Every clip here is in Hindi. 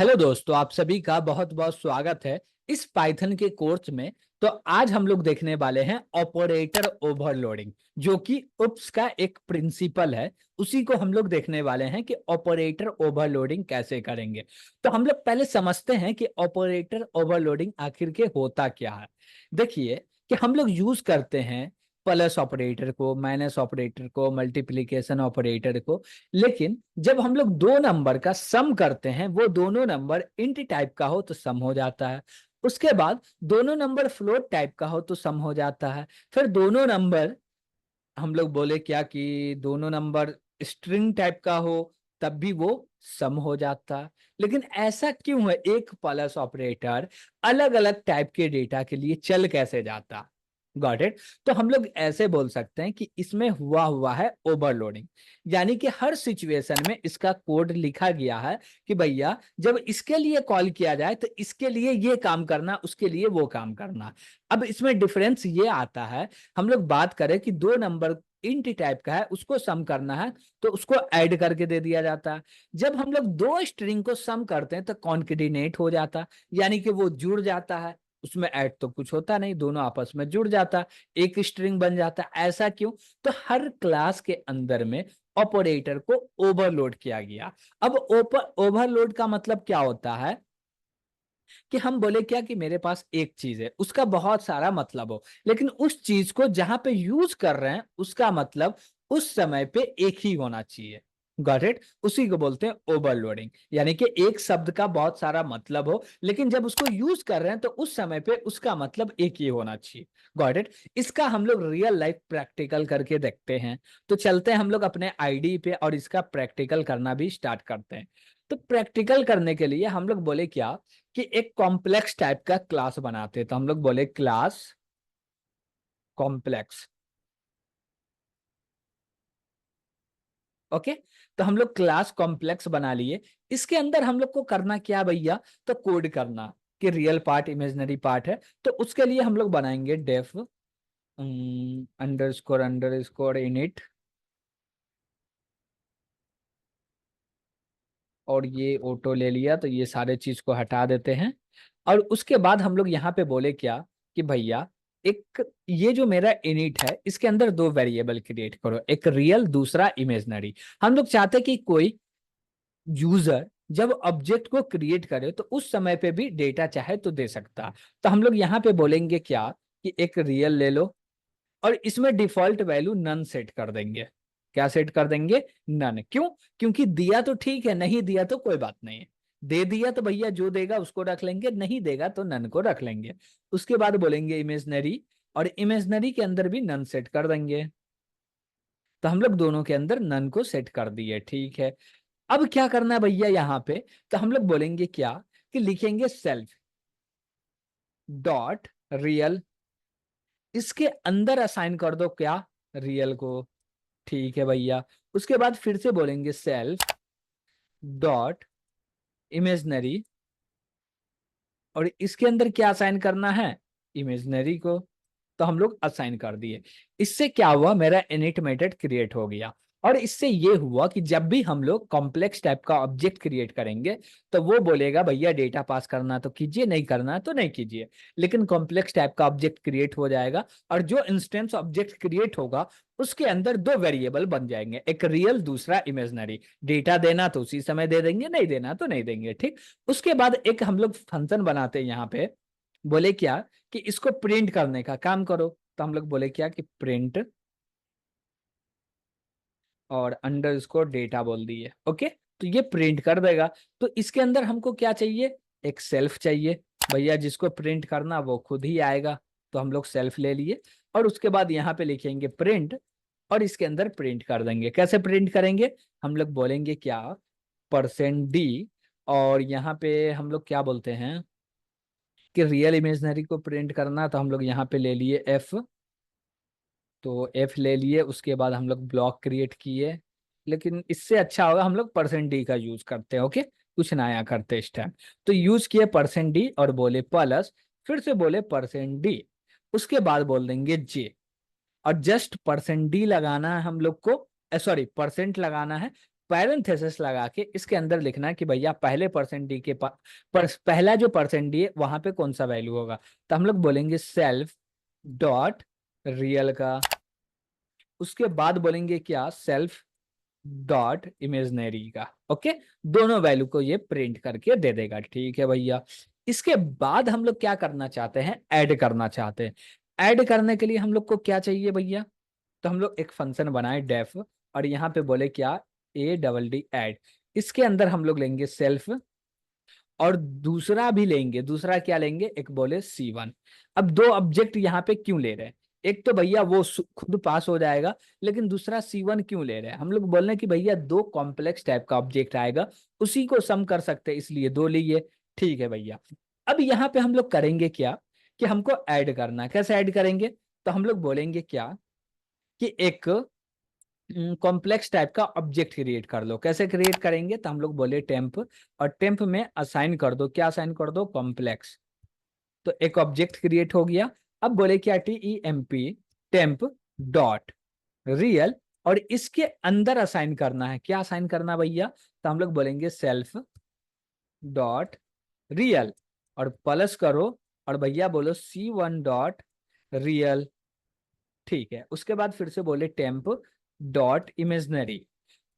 हेलो दोस्तों, आप सभी का बहुत बहुत स्वागत है इस पाइथन के कोर्स में। तो आज हम लोग देखने वाले हैं ऑपरेटर ओवरलोडिंग, जो कि उप्स का एक प्रिंसिपल है। उसी को हम लोग देखने वाले हैं कि ऑपरेटर ओवरलोडिंग कैसे करेंगे। तो हम लोग पहले समझते हैं कि ऑपरेटर ओवरलोडिंग आखिर के होता क्या है। देखिए कि हम लोग यूज करते हैं प्लस ऑपरेटर को, माइनस ऑपरेटर को, मल्टीप्लिकेशन ऑपरेटर को। लेकिन जब हम लोग दो नंबर का सम करते हैं, वो दोनों नंबर इंट टाइप का हो तो सम हो जाता है। उसके बाद दोनों नंबर फ्लोट टाइप का हो तो सम हो जाता है। फिर दोनों नंबर, हम लोग बोले क्या कि दोनों नंबर स्ट्रिंग टाइप का हो तब भी वो सम हो जाता है। लेकिन ऐसा क्यों है, एक प्लस ऑपरेटर अलग अलग टाइप के डेटा के लिए चल कैसे जाता। Got it. तो हम लोग ऐसे बोल सकते हैं कि इसमें हुआ है ओवरलोडिंग। यानी कि हर सिचुएशन में इसका कोड लिखा गया है कि भैया जब इसके लिए कॉल किया जाए तो इसके लिए ये काम करना, उसके लिए वो काम करना। अब इसमें डिफरेंस ये आता है, हम लोग बात करें कि दो नंबर इंट टाइप का है, उसको सम करना है तो उसको ऐड करके दे दिया जाता है। जब हम लोग दो स्ट्रिंग को सम करते हैं तो कॉन्केटिनेट हो जाता है, यानी कि वो जुड़ जाता है। उसमें ऐड तो कुछ होता नहीं, दोनों आपस में जुड़ जाता है, एक स्ट्रिंग बन जाता है। ऐसा क्यों? तो हर क्लास के अंदर में ऑपरेटर को ओवरलोड किया गया। अब ओवरलोड का मतलब क्या होता है कि हम बोले क्या कि मेरे पास एक चीज है, उसका बहुत सारा मतलब हो, लेकिन उस चीज को जहां पे यूज कर रहे हैं उसका मतलब उस समय पे एक ही होना चाहिए। Got it. उसी को बोलते हैं ओवरलोडिंग। यानी कि एक शब्द का बहुत सारा मतलब हो, लेकिन जब उसको यूज कर रहे हैं तो उस समय पे उसका मतलब एक ही होना चाहिए। Got it. इसका हम लोग रियल लाइफ प्रैक्टिकल करके देखते हैं। तो चलते हैं हम लोग अपने आईडी पे और इसका प्रैक्टिकल करना भी स्टार्ट करते हैं। तो प्रैक्टिकल करने के लिए हम लोग बोले क्या कि एक कॉम्प्लेक्स टाइप का क्लास बनाते हैं। तो हम लोग बोले क्लास कॉम्प्लेक्स। ओके। तो हम लोग क्लास कॉम्प्लेक्स बना लिए। इसके अंदर हम लोग को करना क्या भैया, तो कोड करना कि रियल पार्ट इमेजिनरी पार्ट है। तो उसके लिए हम लोग बनाएंगे डेफ अंडरस्कोर इनिट, और ये ऑटो ले लिया तो ये सारे चीज को हटा देते हैं। और उसके बाद हम लोग यहाँ पे बोले क्या कि भैया एक ये जो मेरा इनिट है इसके अंदर दो वेरिएबल क्रिएट करो, एक रियल दूसरा इमेजनरी। हम लोग चाहते कि कोई यूजर जब ऑब्जेक्ट को क्रिएट करे तो उस समय पे भी डेटा चाहे तो दे सकता। तो हम लोग यहाँ पे बोलेंगे क्या कि एक रियल ले लो, और इसमें डिफॉल्ट वैल्यू नन सेट कर देंगे। क्या सेट कर देंगे? नन। क्यों? क्योंकि दिया तो ठीक है, नहीं दिया तो कोई बात नहीं है। दे दिया तो भैया जो देगा उसको रख लेंगे, नहीं देगा तो नन को रख लेंगे। उसके बाद बोलेंगे इमेजनरी, और इमेजनरी के अंदर भी नन सेट कर देंगे। तो हम लोग दोनों के अंदर नन को सेट कर दिए, ठीक है। अब क्या करना है भैया यहाँ पे, तो हम लोग बोलेंगे क्या कि लिखेंगे सेल्फ डॉट रियल, इसके अंदर असाइन कर दो क्या, रियल को। ठीक है भैया। उसके बाद फिर से बोलेंगे सेल्फ डॉट इमेजनरी, और इसके अंदर क्या असाइन करना है, इमेजनरी को। तो हम लोग असाइन कर दिए। इससे क्या हुआ, मेरा इनिट मेथड क्रिएट हो गया। और इससे ये हुआ कि जब भी हम लोग कॉम्प्लेक्स टाइप का ऑब्जेक्ट क्रिएट करेंगे तो वो बोलेगा भैया डेटा पास करना तो कीजिए, नहीं करना तो नहीं कीजिए। लेकिन कॉम्प्लेक्स टाइप का ऑब्जेक्ट क्रिएट हो जाएगा, और जो इंस्टेंस ऑब्जेक्ट क्रिएट होगा उसके अंदर दो वेरिएबल बन जाएंगे, एक रियल दूसरा इमेजनरी। डेटा देना तो उसी समय दे देंगे, नहीं देना तो नहीं देंगे, ठीक। उसके बाद एक हम लोग फंक्शन बनाते हैं यहाँ पे। बोले क्या कि इसको प्रिंट करने का काम करो। तो हम लोग बोले क्या कि प्रिंट, और अंडरस्कोर डेटा बोल दिए। ओके। तो ये प्रिंट कर देगा। तो इसके अंदर हमको क्या चाहिए, एक सेल्फ चाहिए। भैया जिसको प्रिंट करना वो खुद ही आएगा, तो हम लोग सेल्फ ले लिए। और उसके बाद यहाँ पे लिखेंगे प्रिंट, और इसके अंदर प्रिंट कर देंगे। कैसे प्रिंट करेंगे, हम लोग बोलेंगे क्या, %d। और यहाँ पे हम लोग क्या बोलते हैं कि रियल इमेजनरी को प्रिंट करना, तो हम लोग यहाँ पे ले लिए एफ। तो एफ ले लिए, उसके बाद हम लोग ब्लॉक क्रिएट किए। लेकिन इससे अच्छा होगा हम लोग %d का यूज करते हैं। ओके। कुछ नया करते हैं इस टाइम। तो यूज किए %d और बोले प्लस, फिर से बोले %d, उसके बाद बोल देंगे जे। और जस्ट %d लगाना है हम लोग को, सॉरी परसेंट लगाना है। पैरेंथेसिस लगा के इसके अंदर लिखना कि भैया पहले परसेंट डी के पहला जो परसेंट डी है वहां पे कौन सा वैल्यू होगा। तो हम लोग बोलेंगे सेल्फ डॉट रियल का, उसके बाद बोलेंगे क्या, सेल्फ डॉट इमेजनरी का। ओके, दोनों वैल्यू को ये प्रिंट करके दे देगा। ठीक है भैया, इसके बाद हम लोग क्या करना चाहते हैं, ऐड करना चाहते हैं। ऐड करने के लिए हम लोग को क्या चाहिए भैया, तो हम लोग एक फंक्शन बनाए डेफ, और यहाँ पे बोले क्या, ए डबल डी ऐड। इसके अंदर हम लोग लेंगे सेल्फ, और दूसरा भी लेंगे, दूसरा क्या लेंगे, एक बोले C1। अब दो ऑब्जेक्ट यहाँ पे क्यों ले रहे हैं, एक तो भैया वो खुद पास हो जाएगा, लेकिन दूसरा C1 क्यों ले रहे हैं, हम लोग बोल रहे हैं कि भैया दो कॉम्प्लेक्स टाइप का ऑब्जेक्ट आएगा, उसी को सम कर सकते हैं, इसलिए दो लिए। ठीक है भैया, अब यहाँ पे हम लोग करेंगे क्या, कि हमको ऐड करना है। कैसे ऐड करेंगे, तो हम लोग बोलेंगे क्या, कि एक कॉम्प्लेक्स टाइप का ऑब्जेक्ट क्रिएट कर लो। कैसे क्रिएट करेंगे, तो हम लोग बोले टेम्प, और टेम्प में असाइन कर दो, क्या असाइन कर दो, कॉम्प्लेक्स। तो एक ऑब्जेक्ट क्रिएट हो गया। अब बोले क्या, TEMP टेम्प डॉट रियल, और इसके अंदर असाइन करना है, क्या असाइन करना भैया, तो हम लोग बोलेंगे सेल्फ डॉट रियल, और प्लस करो, और भैया बोलो C1 डॉट रियल। ठीक है, उसके बाद फिर से बोले टेम्प डॉट इमेजनरी,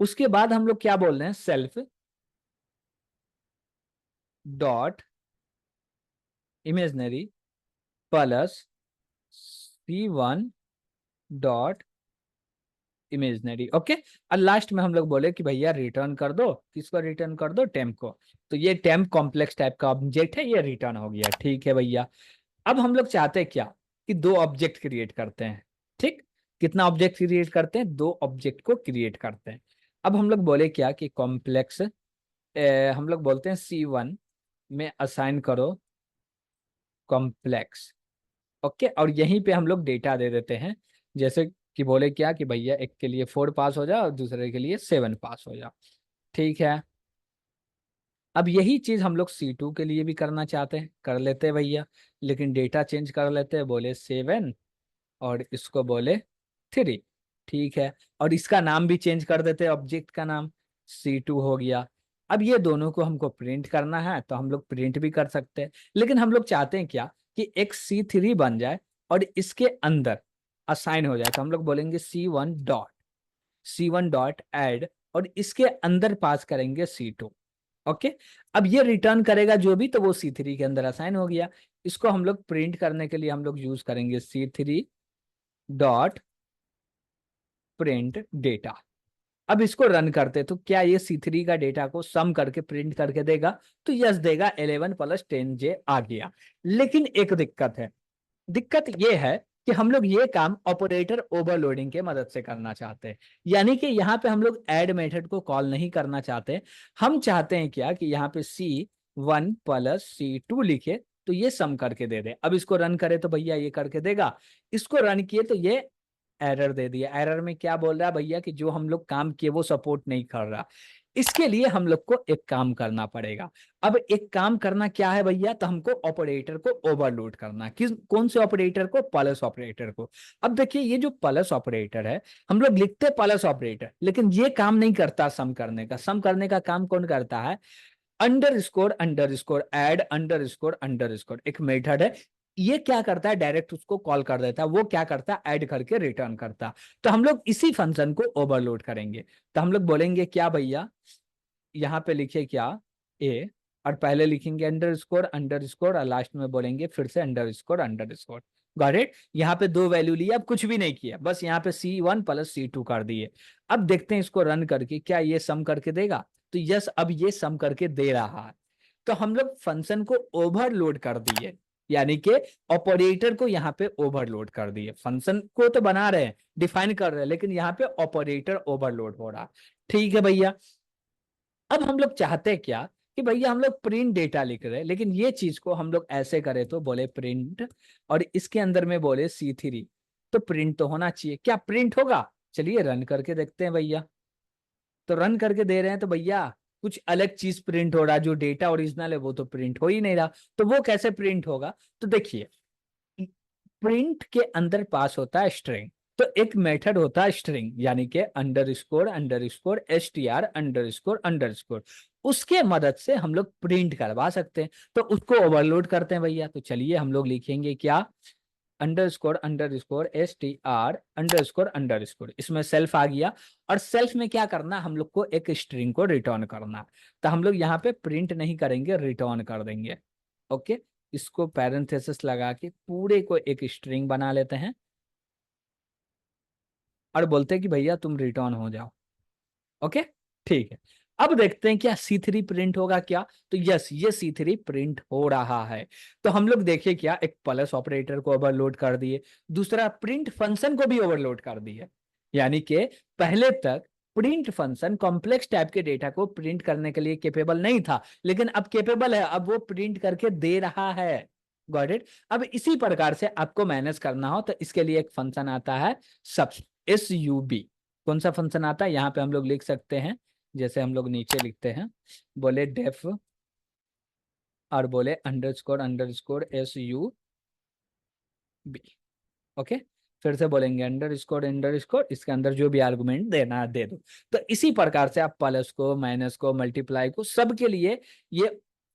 उसके बाद हम लोग क्या बोल रहे हैं, self dot imaginary plus C1 dot imaginary. Okay, और लास्ट में हम लोग बोले कि भैया रिटर्न कर दो, किसको रिटर्न कर दो, टेम्प को। तो ये टेम्प कॉम्प्लेक्स टाइप का ऑब्जेक्ट है, ये रिटर्न हो गया। ठीक है भैया, अब हम लोग चाहते हैं क्या, कि दो ऑब्जेक्ट क्रिएट करते हैं। ठीक, कितना ऑब्जेक्ट क्रिएट करते हैं, दो ऑब्जेक्ट को क्रिएट करते हैं। अब हम लोग बोले क्या, कि कॉम्प्लेक्स हम लोग बोलते हैं C1 में असाइन करो कॉम्प्लेक्स। ओके, और यहीं पे हम लोग डेटा दे देते हैं, जैसे कि बोले क्या, कि भैया एक के लिए 4 पास हो जाए और दूसरे के लिए 7 पास हो जाए। ठीक है, अब यही चीज हम लोग C2 के लिए भी करना चाहते हैं, कर लेते हैं भैया, लेकिन डेटा चेंज कर लेते हैं, बोले 7 और इसको बोले 3। ठीक है, और इसका नाम भी चेंज कर देते हैं, ऑब्जेक्ट का नाम C2 हो गया। अब ये दोनों को हमको प्रिंट करना है, तो हम लोग प्रिंट भी कर सकते हैं, लेकिन हम लोग चाहते हैं क्या, कि एक C3 बन जाए और इसके अंदर असाइन हो जाए। तो हम लोग बोलेंगे C1 डॉट ऐड, और इसके अंदर पास करेंगे C2। ओके, अब ये रिटर्न करेगा जो भी, तो वो C3 के अंदर असाइन हो गया। इसको हम लोग प्रिंट करने के लिए हम लोग यूज करेंगे C3 डॉट प्रिंट डेटा। अब इसको रन करते, तो क्या ये C3 का डेटा को सम करके प्रिंट करके देगा, तो यस देगा, 11 + 10J आ गया। लेकिन एक दिक्कत है, दिक्कत ये है कि हम लोग ये काम ऑपरेटर ओवरलोडिंग के मदद से करना चाहते हैं। यानी कि यहाँ पे हम लोग ऐड मेथड को कॉल नहीं करना चाहते, हम चाहते हैं क्या, कि यहाँ पे C1 + C2 लिखे, तो ये सम करके दे दे। अब इसको रन करे तो भैया ये करके देगा, इसको रन किए तो ये एरर दे दिया। एरर में क्या बोल रहा है भैया, कि जो हम लोग काम किए वो सपोर्ट नहीं कर रहा। इसके लिए हम लोग को एक काम करना पड़ेगा। अब एक काम करना क्या है भैया, तो हमको ऑपरेटर को ओवरलोड करना। किस कौन से ऑपरेटर को, प्लस ऑपरेटर को। अब देखिए, ये जो प्लस ऑपरेटर है, हम लोग लिखते प्लस ऑपरेटर, लेकिन ये काम नहीं करता सम करने का। सम करने का काम कौन करता है, under score add under score एक मेथड है। ये क्या करता है, डायरेक्ट उसको कॉल कर देता है, वो क्या करता है, ऐड करके रिटर्न करता है। तो हम लोग इसी फंक्शन को ओवरलोड करेंगे। तो हम लोग बोलेंगे क्या भैया, यहाँ पे लिखे क्या, ए, और पहले लिखेंगे अंडर स्कोर और लास्ट में बोलेंगे फिर से अंडर स्कोर। Got it. यहाँ पे दो वैल्यू लिए, अब कुछ भी नहीं किया, बस यहाँ पे C1 + C2 कर दिए। अब देखते हैं इसको रन करके क्या ये सम करके देगा, तो यस, अब ये सम करके दे रहा है। तो हम लोग फंक्शन को ओवरलोड कर दिए, यानी कि ऑपरेटर को यहाँ पे ओवरलोड कर दिए। फंक्शन को तो बना रहे हैं, डिफाइन कर रहे हैं, लेकिन यहाँ पे ऑपरेटर ओवरलोड हो रहा। ठीक है भैया, अब हम लोग चाहते हैं क्या, कि भैया हम लोग प्रिंट डेटा लिख रहे हैं, लेकिन ये चीज को हम लोग ऐसे करें, तो बोले प्रिंट, और इसके अंदर में बोले C3, तो प्रिंट तो होना चाहिए। क्या प्रिंट होगा, चलिए रन करके देखते हैं भैया। तो रन करके दे रहे हैं, तो भैया कुछ अलग चीज प्रिंट हो रहा है, जो डेटा ओरिजिनल है वो तो प्रिंट हो ही नहीं रहा। तो वो कैसे प्रिंट होगा, तो देखिए, प्रिंट के अंदर पास होता है स्ट्रिंग। तो एक मेथड होता है स्ट्रिंग, यानी कि underscore underscore str underscore underscore, उसके मदद से हम लोग प्रिंट करवा सकते हैं। तो उसको ओवरलोड करते हैं भैया। तो चलिए हम लोग लिखेंगे क्या, underscore underscore str underscore underscore, इसमें सेल्फ आ गया। और सेल्फ में क्या करना, हम लोग को एक स्ट्रिंग को रिटर्न करना। तो हम लोग यहाँ पे प्रिंट नहीं करेंगे, रिटर्न कर देंगे। ओके, इसको पैरेंथेसिस लगा के पूरे को एक स्ट्रिंग बना लेते हैं और बोलते हैं कि भैया तुम रिटर्न हो जाओ। ओके, ठीक है। अब देखते हैं क्या C3 प्रिंट होगा क्या। तो यस, ये C3 प्रिंट हो रहा है। तो हम लोग देखिए क्या, एक प्लस ऑपरेटर को ओवरलोड कर दिए, दूसरा प्रिंट फंक्शन को भी ओवरलोड कर दिए। यानी कि पहले तक प्रिंट फंक्शन कॉम्प्लेक्स टाइप के डेटा को प्रिंट करने के लिए केपेबल नहीं था, लेकिन अब केपेबल है, अब वो प्रिंट करके दे रहा है। Got it. अब इसी प्रकार से आपको मैनेज करना हो तो इसके लिए एक फंक्शन आता है सब, SUB। कौन सा फंक्शन आता है, यहाँ पे हम लोग लिख सकते हैं, जैसे हम लोग नीचे लिखते हैं, बोले डेफ और बोले अंडरस्कोर SUB। ओके, फिर से बोलेंगे अंडरस्कोर, इसके अंदर जो भी आर्गुमेंट देना है दे दो। तो इसी प्रकार से आप प्लस को, माइनस को, मल्टीप्लाई को, सबके लिए ये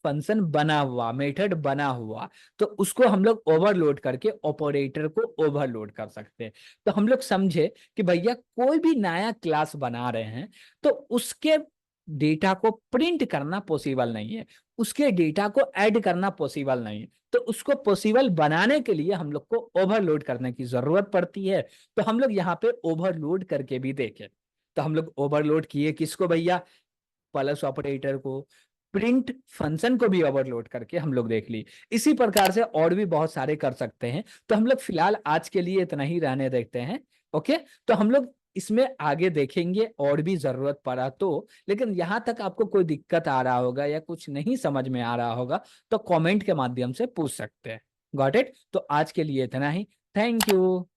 फंक्शन बना हुआ, मेथड बना हुआ, तो उसको हम लोग ओवरलोड करके ऑपरेटर को ओवरलोड कर सकते हैं। तो हम लोग समझे कि भैया कोई भी नया क्लास बना रहे हैं तो उसके डेटा को प्रिंट करना पॉसिबल नहीं है, उसके डेटा को ऐड करना पॉसिबल नहीं है। तो उसको पॉसिबल बनाने के लिए हम लोग को ओवरलोड करने की जरूरत पड़ती है। तो हम लोग यहाँ पे ओवरलोड करके भी देखें। तो हम लोग ओवरलोड किए किसको भैया, प्लस ऑपरेटर को, प्रिंट फंक्शन को भी ओवरलोड करके हम लोग देख ली। इसी प्रकार से और भी बहुत सारे कर सकते हैं। तो हम लोग फिलहाल आज के लिए इतना ही रहने देखते हैं। ओके, तो हम लोग इसमें आगे देखेंगे और भी जरूरत पड़ा तो। लेकिन यहाँ तक आपको कोई दिक्कत आ रहा होगा या कुछ नहीं समझ में आ रहा होगा तो कमेंट के माध्यम से पूछ सकते हैं। Got it. तो आज के लिए इतना ही। Thank you.